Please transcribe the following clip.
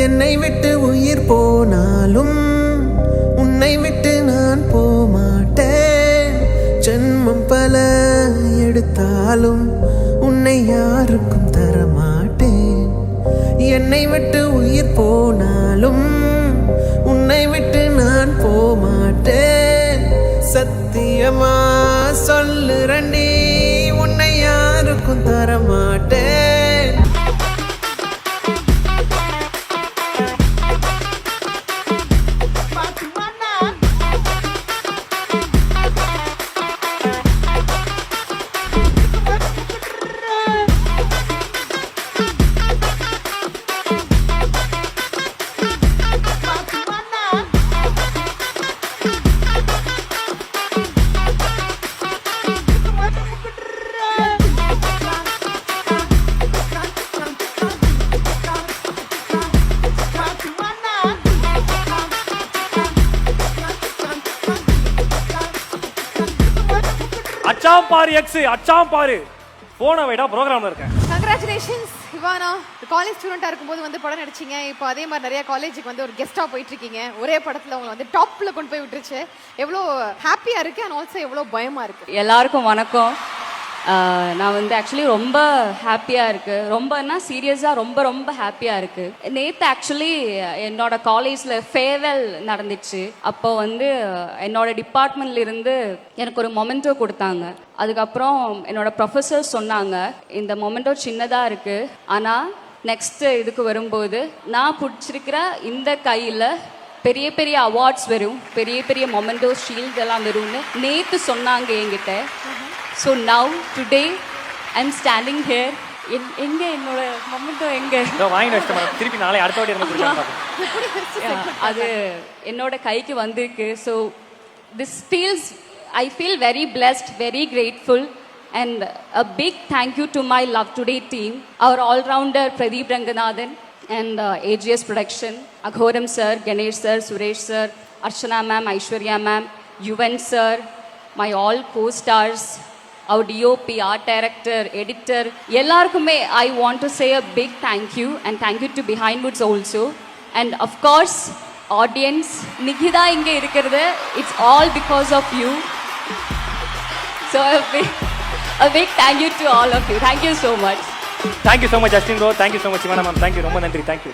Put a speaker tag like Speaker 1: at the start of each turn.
Speaker 1: என்னை விட்டு உயிர் போனாலும் உன்னை விட்டு நான் போமாட்டேன். ஜென்மம் பல எடுத்தாலும் உன்னை யாருக்கும் தரமாட்டேன். என்னை விட்டு உயிர் போனாலும் உன்னை விட்டு நான் போமாட்டேன். சத்தியமா சொல்லுறண்டி, உன்னை யாருக்கும் தரமாட்டேன்.
Speaker 2: அச்சாம் பாரு எக்ஸ், அச்சாம் பாரு போன வைடா ப்ரோக்ராம்ல இருக்கேன்.
Speaker 3: Congratulations Ivana. காலேஜ் ஸ்டூடெண்டா இருக்கும்போது வந்து படம் நடிச்சீங்க. இப்போ அதே மாதிரி நிறைய காலேஜுக்கு வந்து ஒரு கெஸ்டா போயிட்டு இருக்கீங்க. ஒரே படத்துல உங்களை வந்து டாப்ல கொண்டு போய் விட்டுருச்சு. எவ்வளோ ஹாப்பியா இருக்கு அண்ட் ஆல்சோ எவ்வளோ பயமா இருக்கு?
Speaker 4: எல்லாருக்கும் வணக்கம். நான் வந்து ஆக்சுவலி ரொம்ப ஹாப்பியாக இருக்குது. ரொம்பன்னா சீரியஸாக ரொம்ப ரொம்ப ஹாப்பியாக இருக்குது. நேற்று ஆக்சுவலி என்னோட காலேஜில் ஃபேர்வெல் நடந்துச்சு. அப்போ வந்து என்னோட டிபார்ட்மெண்ட்லேருந்து எனக்கு ஒரு மொமெண்டோ கொடுத்தாங்க. அதுக்கப்புறம் என்னோட ப்ரொஃபஸர் சொன்னாங்க, இந்த மொமெண்டோ சின்னதாக இருக்குது, ஆனால் நெக்ஸ்ட்டு இதுக்கு வரும்போது நான் பிடிச்சிருக்கிற இந்த கையில் பெரிய பெரிய அவார்ட்ஸ் வரும், பெரிய பெரிய மொமெண்டோ ஷீல்ட் எல்லாம் வரும்னு நேற்று சொன்னாங்க என்கிட்ட. So now today I am standing here. எங்கே என்னோட மொமெண்டோ எங்கே?
Speaker 2: திருப்பி நாளை அடுத்த வாட்டி என்ன
Speaker 4: அது என்னோட கைக்கு வந்திருக்கு. So this feels, I feel very blessed, very grateful. And a big thank you to my Love Today team, our all-rounder Pradeep Ranganathan and AGS Production, Aghoram sir, Ganesh sir, Suresh sir, Archana ma'am, Aishwarya ma'am, Yuvan sir, my all co-stars, our DOP, art director, editor, ellarkume I want to say a big thank you, and thank you to Behind Woods also, and of course audience. Nikita inge irukkiradhu, it's all because of you. So a big thank you to all of you. Thank you so much.
Speaker 2: Thank you so much Justin bro, thank you so much Ivana ma'am, thank you, romba nandri, thank you.